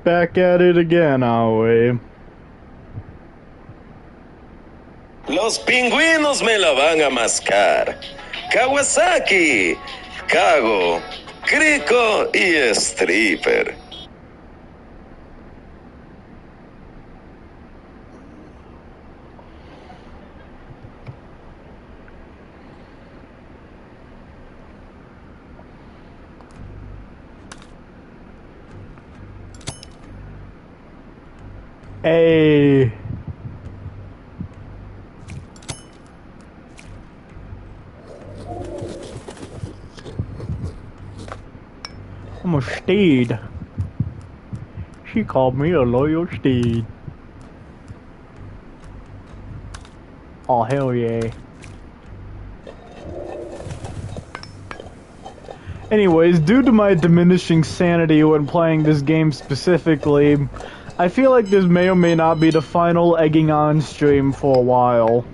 Back at it again, are we? Los pingüinos me la van a mascar. Kawasaki, Kago, Crico y Stripper. Hey. I'm a steed. She called me a loyal steed. Oh, hell yeah. Anyways, due to my diminishing sanity when playing this game specifically, I feel like this may or may not be the final egging on stream for a while.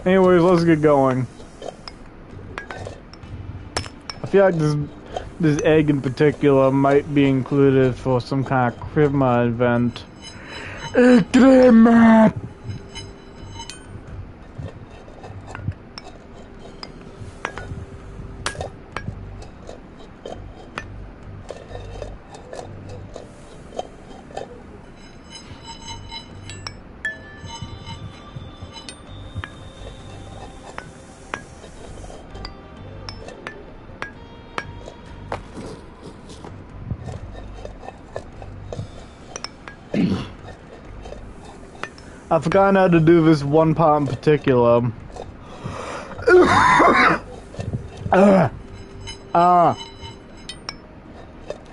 Anyways, let's get going. I feel like this egg in particular might be included for some kind of Krima event. Krima! I've forgotten how to do this one part in particular. I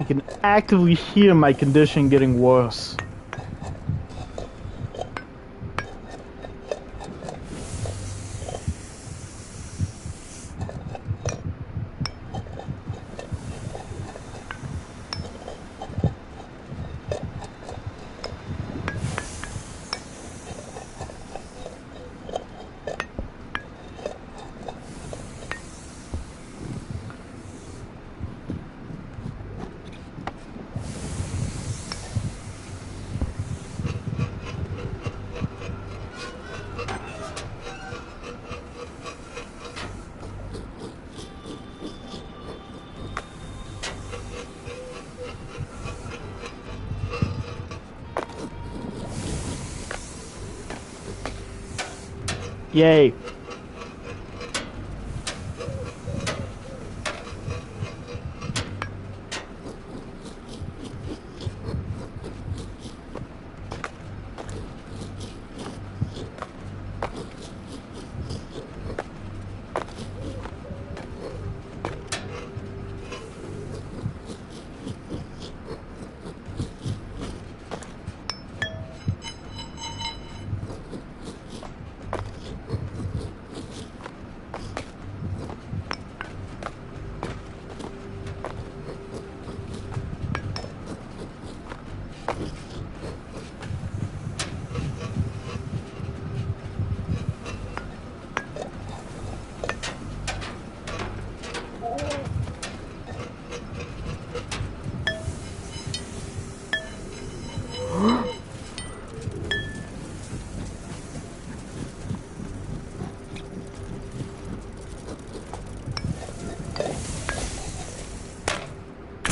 can actively hear my condition getting worse. Yay.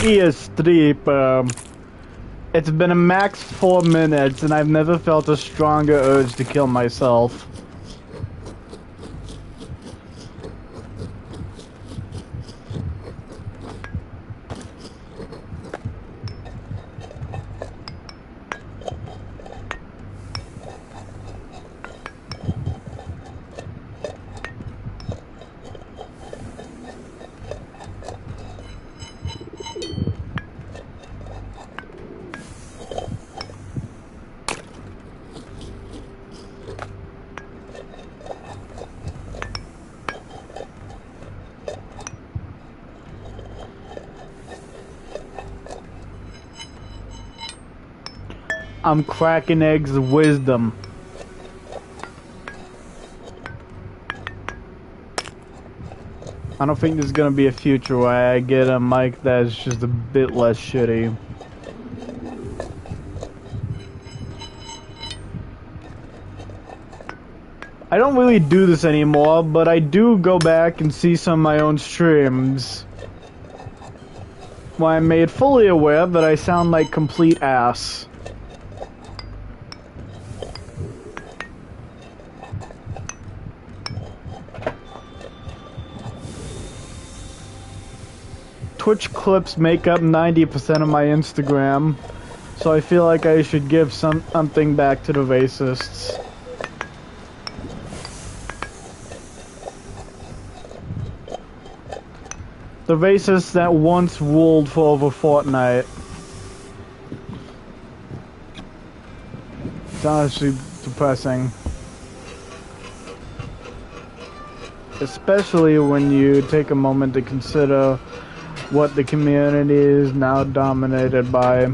Streep, it's been a max 4 minutes and I've never felt a stronger urge to kill myself. I'm cracking eggs of wisdom. I don't think there's gonna be a future where I get a mic that's just a bit less shitty. I don't really do this anymore, but I do go back and see some of my own streams. Where I'm made fully aware that I sound like complete ass. Twitch clips make up 90% of my Instagram, so I feel like I should give something back to the racists. The racists that once ruled for over Fortnite. It's honestly depressing. Especially when you take a moment to consider what the community is now dominated by.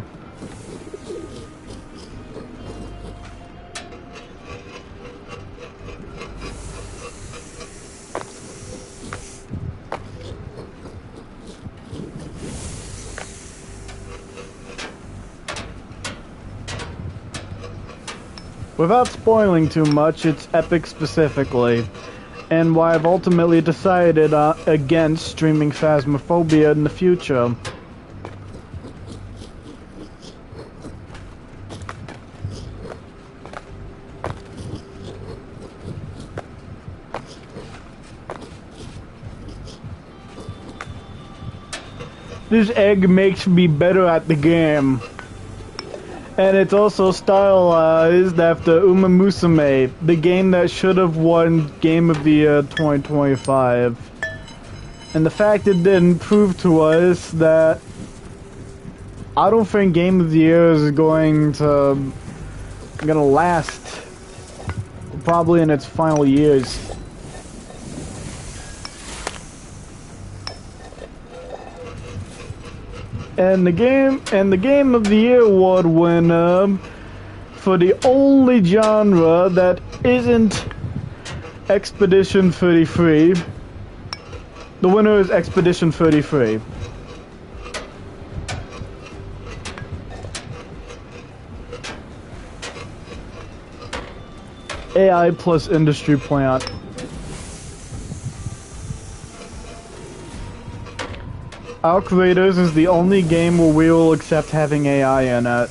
Without spoiling too much, it's Epic specifically, and why I've ultimately decided against streaming Phasmophobia in the future. This egg makes me better at the game. And it's also stylized after Uma Musume, the game that should have won Game of the Year 2025. And the fact it didn't prove to us that I don't think Game of the Year is gonna last probably in its final years. And the Game of the Year award winner for the only genre that isn't Expedition 33. The winner is Expedition 33. AI plus industry plant. Outriders is the only game where we will accept having AI in it.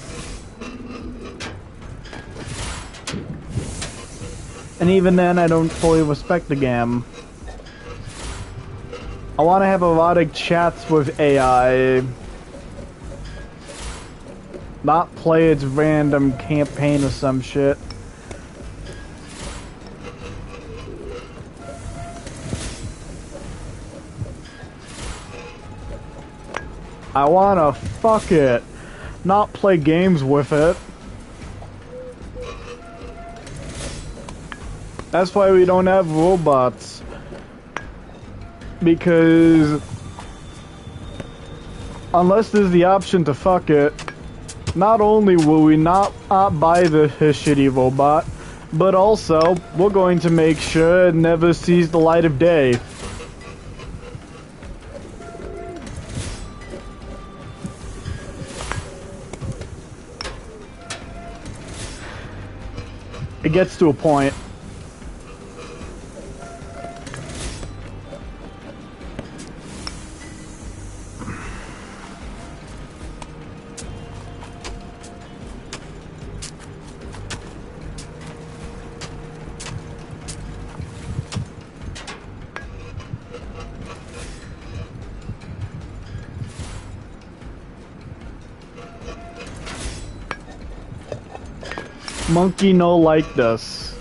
And even then, I don't fully respect the game. I want to have erotic chats with AI. Not play its random campaign or some shit. I wanna fuck it, not play games with it. That's why we don't have robots. Because unless there's the option to fuck it, not only will we not buy the shitty robot, but also we're going to make sure it never sees the light of day. It gets to a point. Monkey no like this.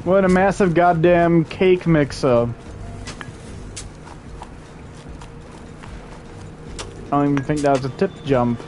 What a massive goddamn cake mixer. I don't even think that was a tip jump.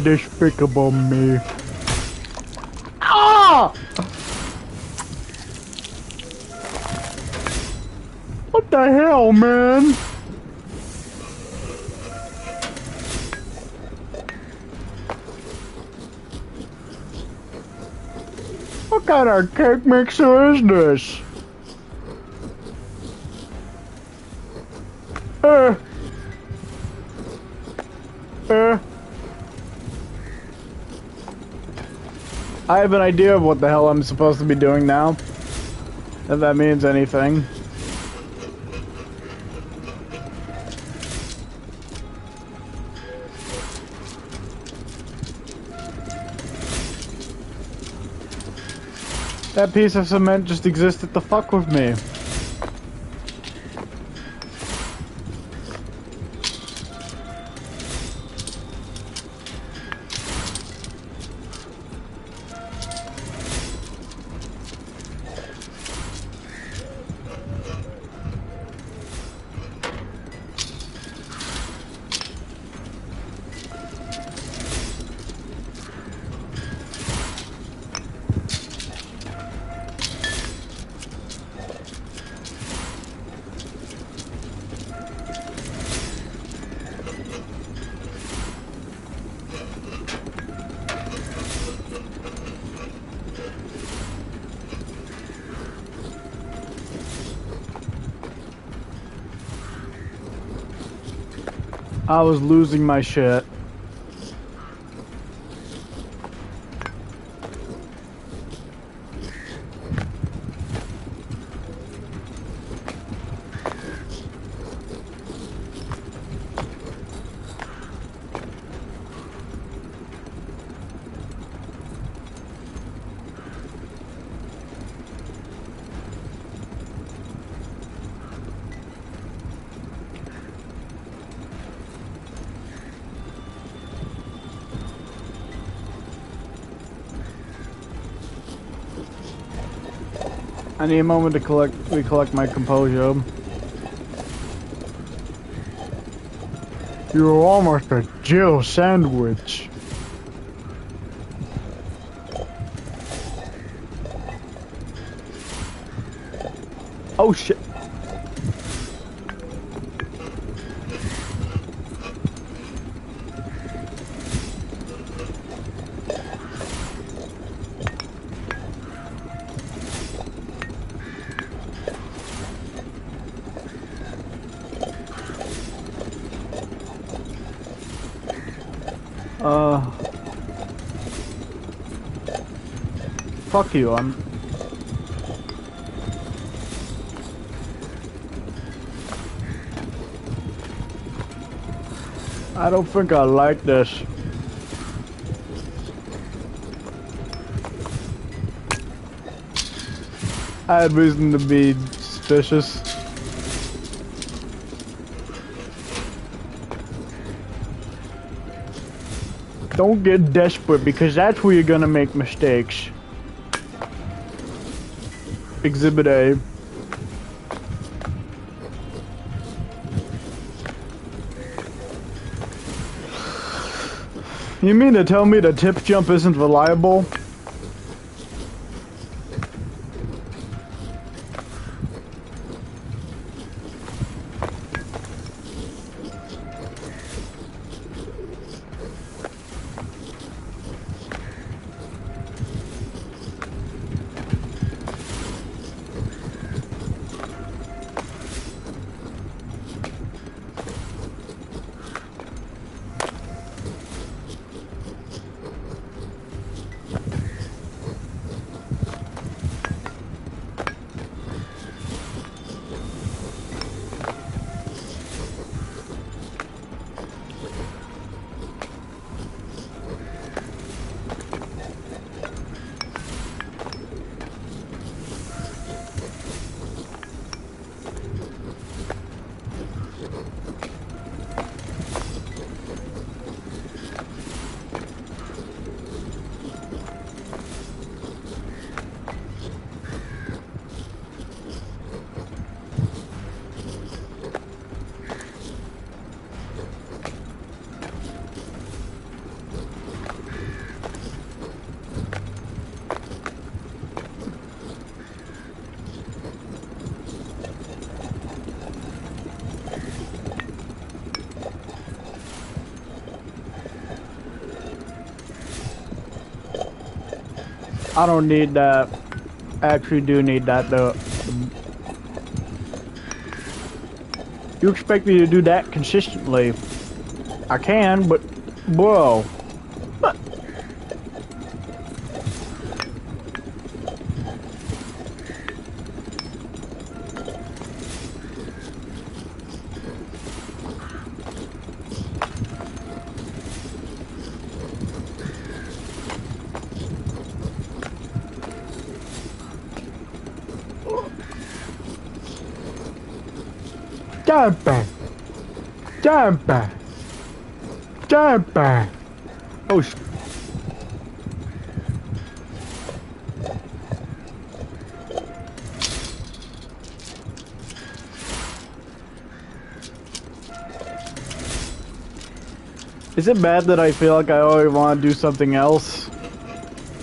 Despicable Me. Ah! What the hell, man? What kind of cake mixer is this? I have an idea of what the hell I'm supposed to be doing now. If that means anything. That piece of cement just existed to fuck with me. I was losing my shit. I need a moment to recollect my composure. You're almost a Jill sandwich. Oh shit. Fuck you, I don't think I like this. I had reason to be suspicious. Don't get desperate because that's where you're gonna make mistakes. Exhibit A. You mean to tell me the tip jump isn't reliable? I don't need that. I actually do need that though. You expect me to do that consistently? I can, but bro. Jump! Jump! Jump! Oh sh. Is it bad that I feel like I always want to do something else?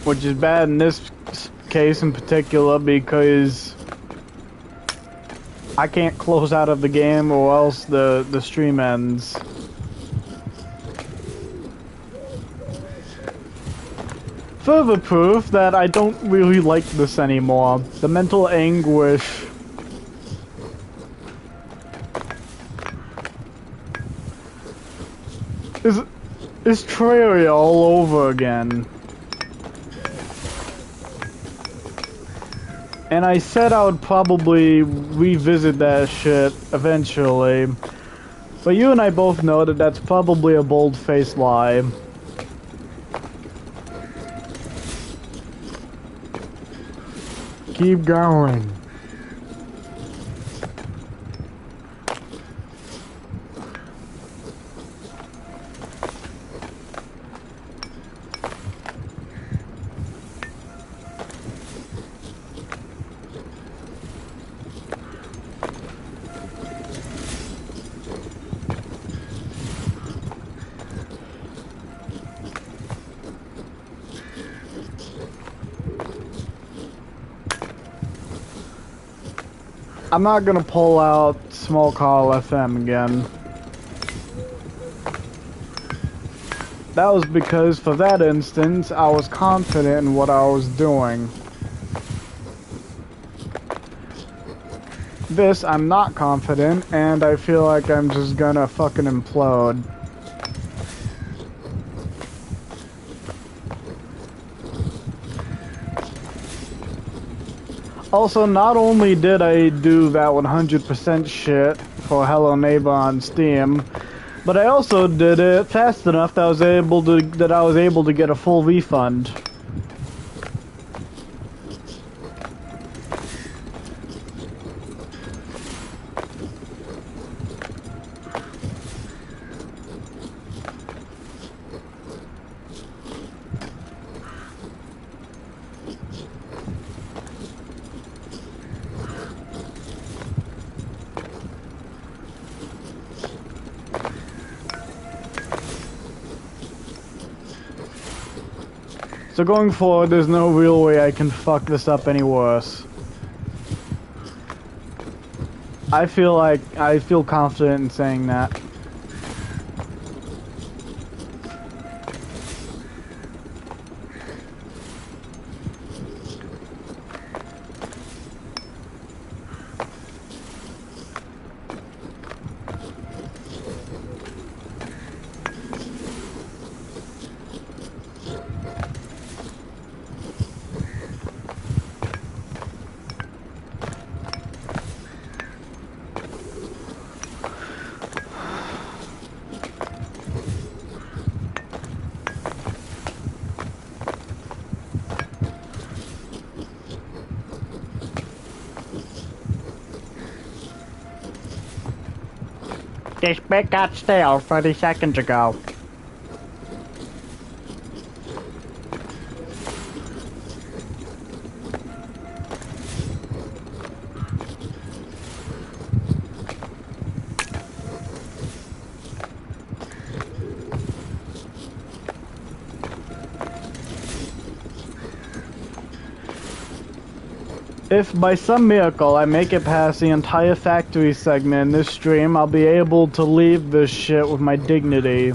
Which is bad in this case in particular because I can't close out of the game or else the stream ends. Further proof that I don't really like this anymore. The mental anguish. Is Terraria all over again. And I said I would probably revisit that shit eventually. But you and I both know that that's probably a bold-faced lie. Keep going. I'm not gonna pull out Small Call FM again. That was because for that instance, I was confident in what I was doing. This, I'm not confident, and I feel like I'm just gonna fucking implode. Also, not only did I do that 100% shit for Hello Neighbor on Steam, but I also did it fast enough that I was able to get a full refund. So going forward, there's no real way I can fuck this up any worse. I feel confident in saying that. This bit got stale 30 seconds ago. If by some miracle I make it past the entire factory segment in this stream, I'll be able to leave this shit with my dignity.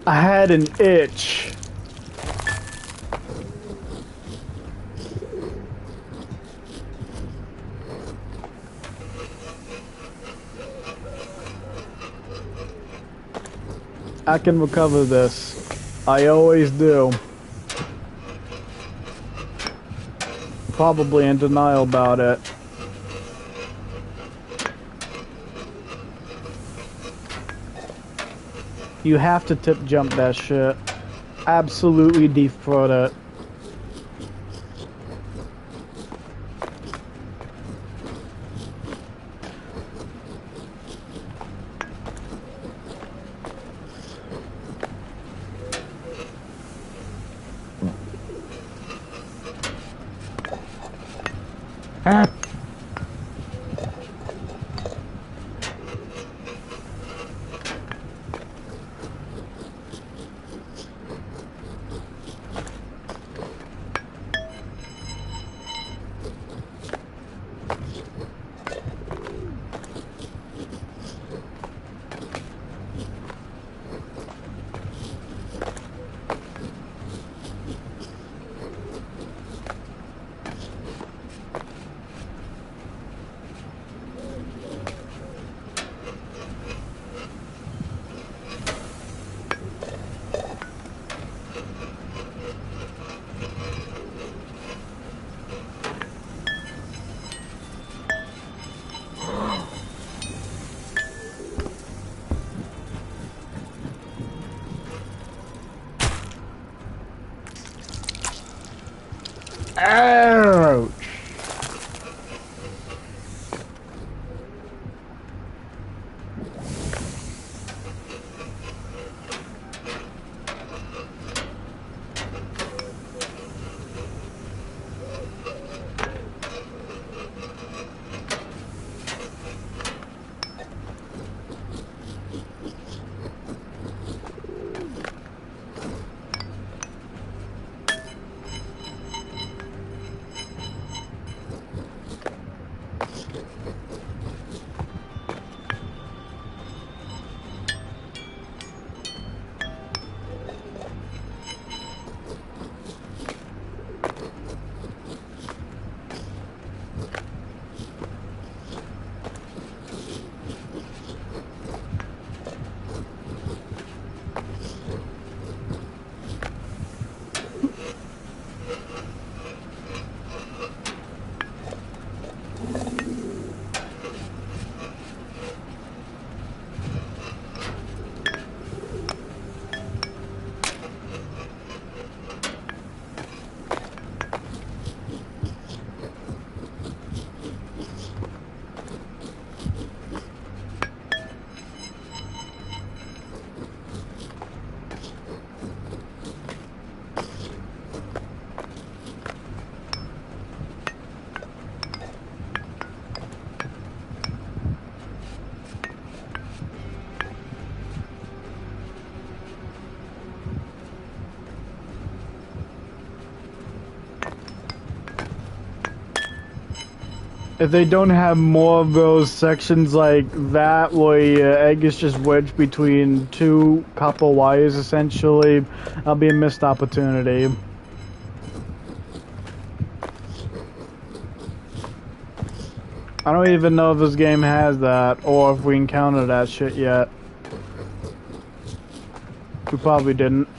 I had an itch. I can recover this. I always do. Probably in denial about it. You have to tip jump that shit. Absolutely defraud it. Ah. Ouch! If they don't have more of those sections like that where your egg is just wedged between two copper wires essentially, that'll be a missed opportunity. I don't even know if this game has that or if we encountered that shit yet. We probably didn't.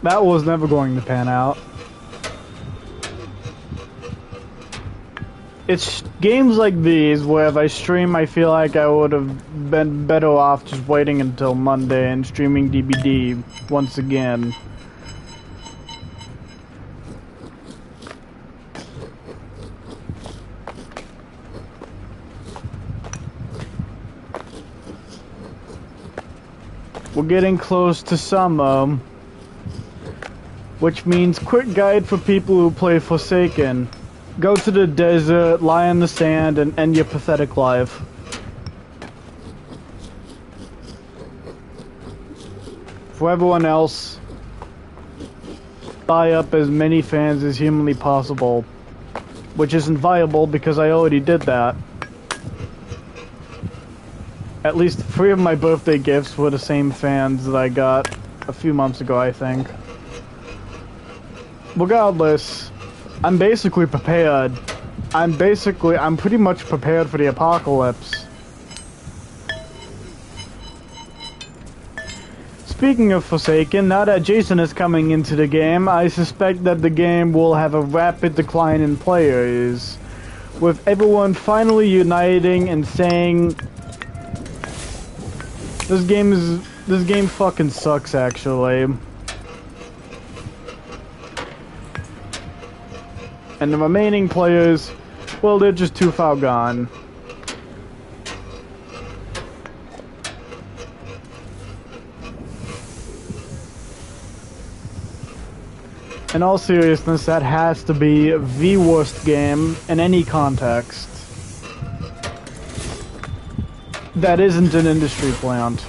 That was never going to pan out. It's games like these where if I stream, I feel like I would have been better off just waiting until Monday and streaming DBD once again. We're getting close to summer, which means quick guide for people who play Forsaken. Go to the desert, lie in the sand, and end your pathetic life. For everyone else, buy up as many fans as humanly possible, which isn't viable because I already did that. At least 3 of my birthday gifts were the same fans that I got a few months ago, I think. Regardless, I'm basically prepared. I'm pretty much prepared for the apocalypse. Speaking of Forsaken, now that Jason is coming into the game, I suspect that the game will have a rapid decline in players, with everyone finally uniting and saying, this game fucking sucks, actually. And the remaining players, well, they're just too far gone. In all seriousness, that has to be the worst game in any context. That isn't an industry plant.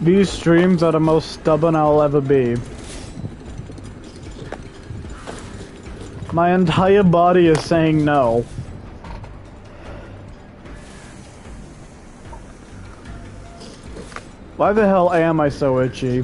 These streams are the most stubborn I'll ever be. My entire body is saying no. Why the hell am I so itchy?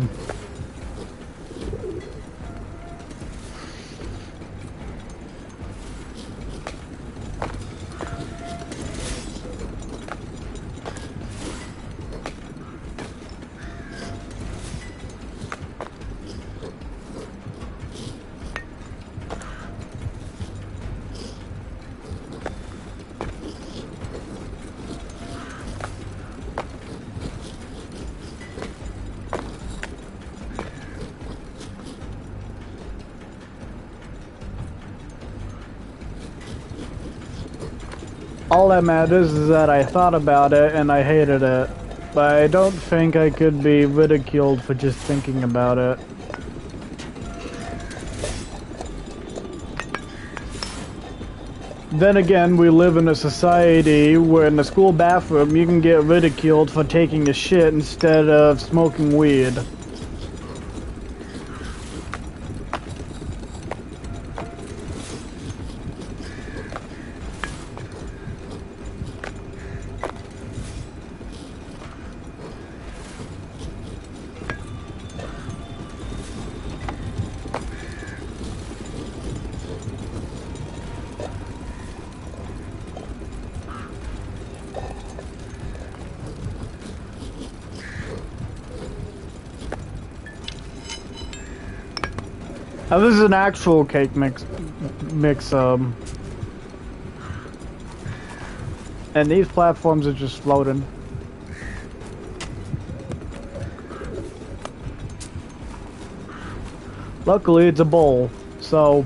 All that matters is that I thought about it and I hated it. But I don't think I could be ridiculed for just thinking about it. Then again, we live in a society where in the school bathroom you can get ridiculed for taking a shit instead of smoking weed. Now this is an actual cake mix, and these platforms are just floating. Luckily, it's a bowl, so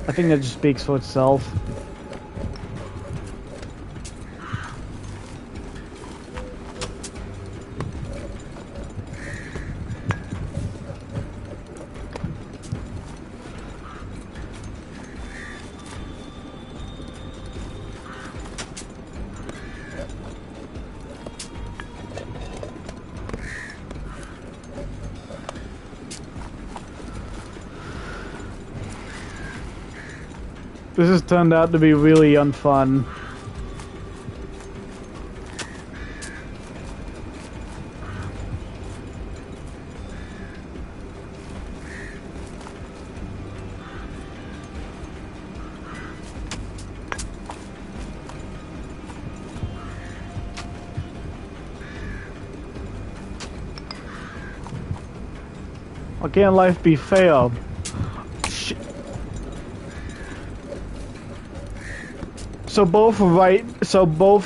I think that just speaks for itself. This has turned out to be really unfun. Why can't life be fair? So both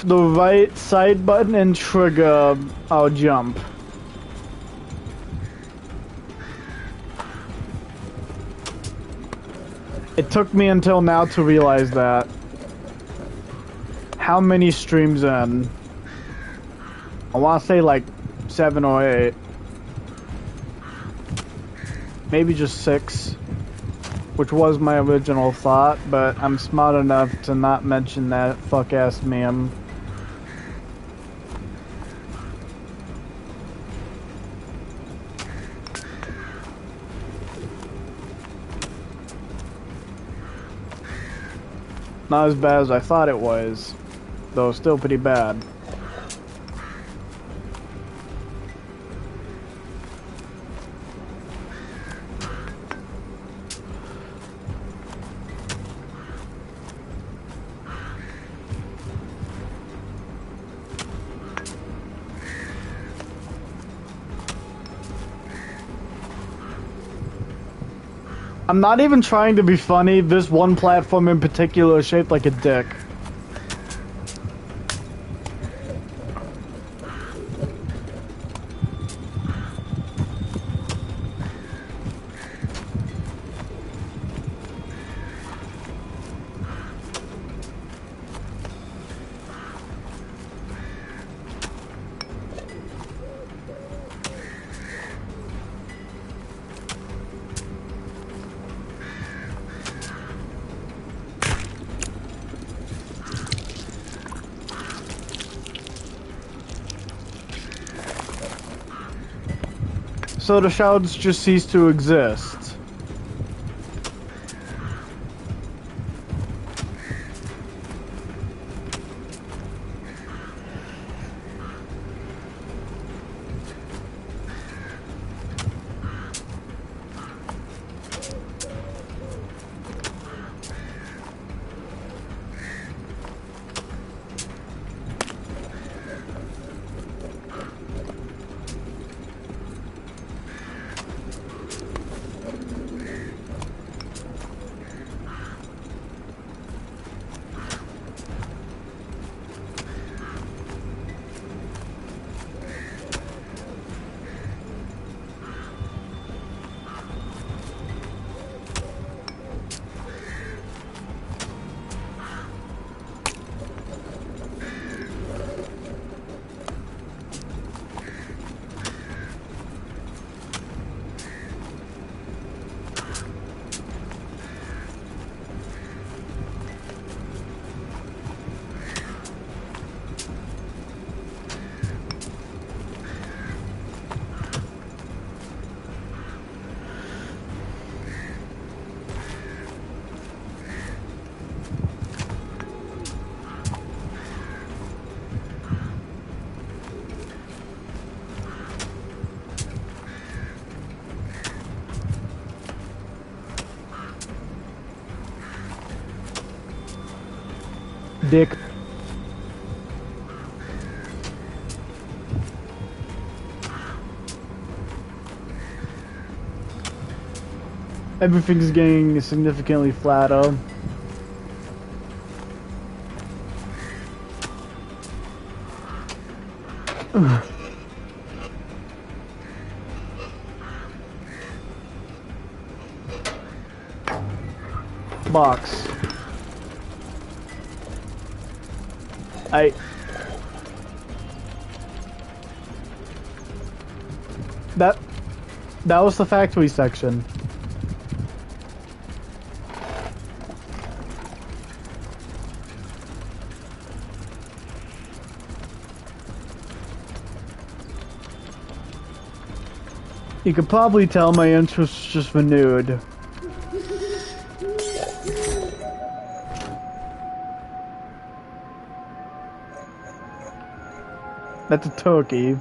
the right side button and trigger our jump. It took me until now to realize that. How many streams in? I want to say like 7 or 8. Maybe just 6. Which was my original thought, but I'm smart enough to not mention that fuck-ass meme. Not as bad as I thought it was, though still pretty bad. I'm not even trying to be funny, this one platform in particular is shaped like a dick. So the shouts just cease to exist. Dick. Everything's getting significantly flatter. Box. That was the factory section. You could probably tell my interest just renewed. That's a turkey.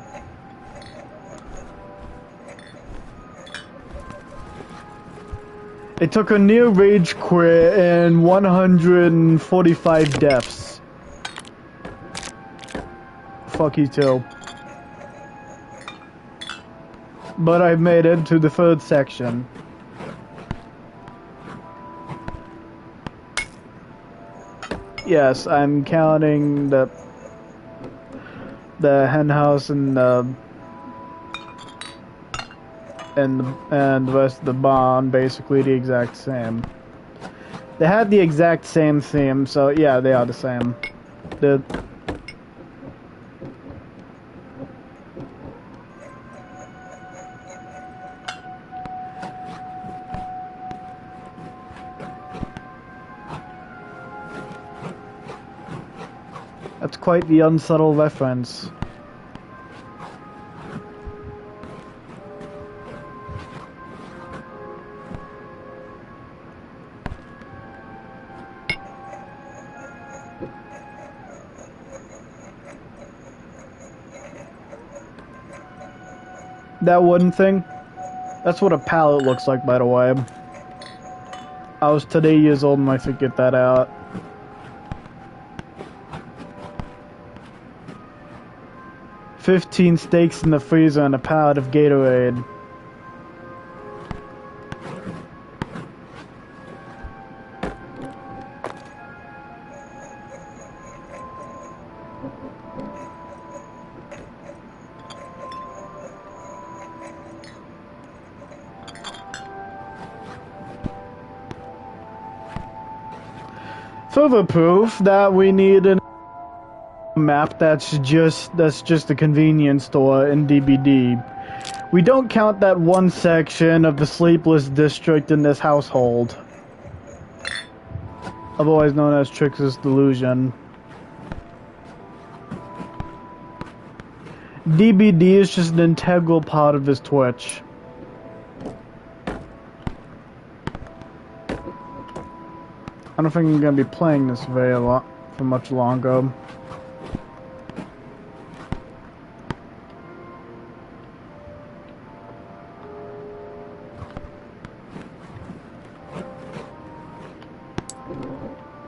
It took a near rage quit and 145 deaths. Fuck you too. But I made it to the third section. Yes, I'm counting the hen house and the rest of the barn basically the exact same. They had the exact same theme, so yeah, they are the same. That's quite the unsubtle reference. That wooden thing? That's what a pallet looks like, by the way. I was today years old and I figured that out. $15 steaks in the freezer and a pallet of Gatorade. Further proof that we need a map that's just a convenience store in DBD. We don't count that one section of the Sleepless District in this household, otherwise known as Trix's Delusion. DBD is just an integral part of his Twitch. I don't think I'm gonna be playing this for much longer.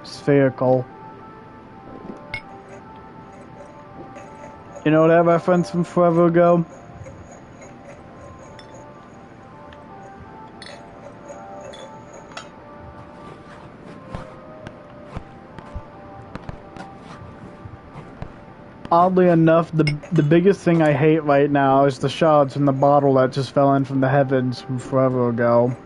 Spherical. You know that reference from forever ago? Oddly enough, the biggest thing I hate right now is the shards from the bottle that just fell in from the heavens from forever ago.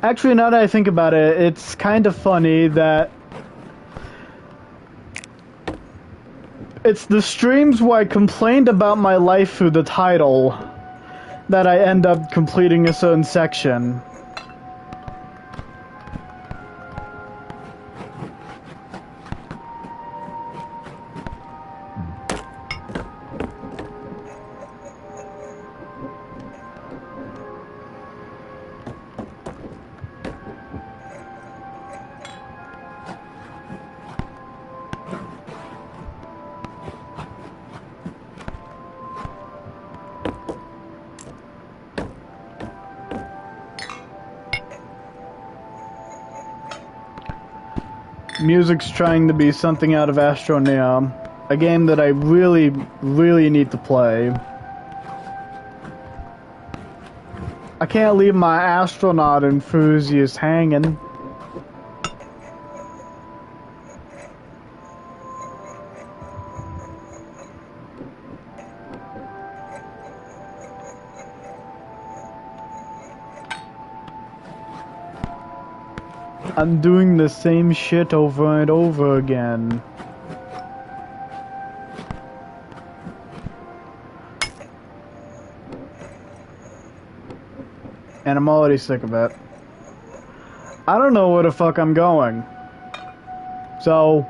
Actually, now that I think about it, it's kind of funny that it's the streams where I complained about my life through the title that I end up completing a certain section. Music's trying to be something out of Astroneer, a game that I really, really need to play. I can't leave my astronaut enthusiast hanging. I'm doing the same shit over and over again. And I'm already sick of it. I don't know where the fuck I'm going. So,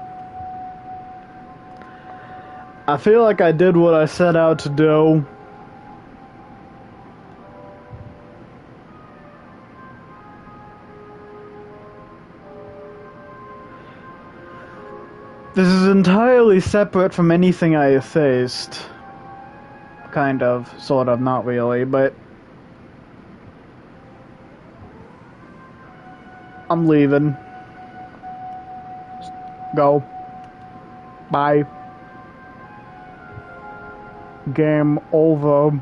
I feel like I did what I set out to do. This is entirely separate from anything I effaced. Kind of, sort of, not really, but I'm leaving. Go. Bye. Game over.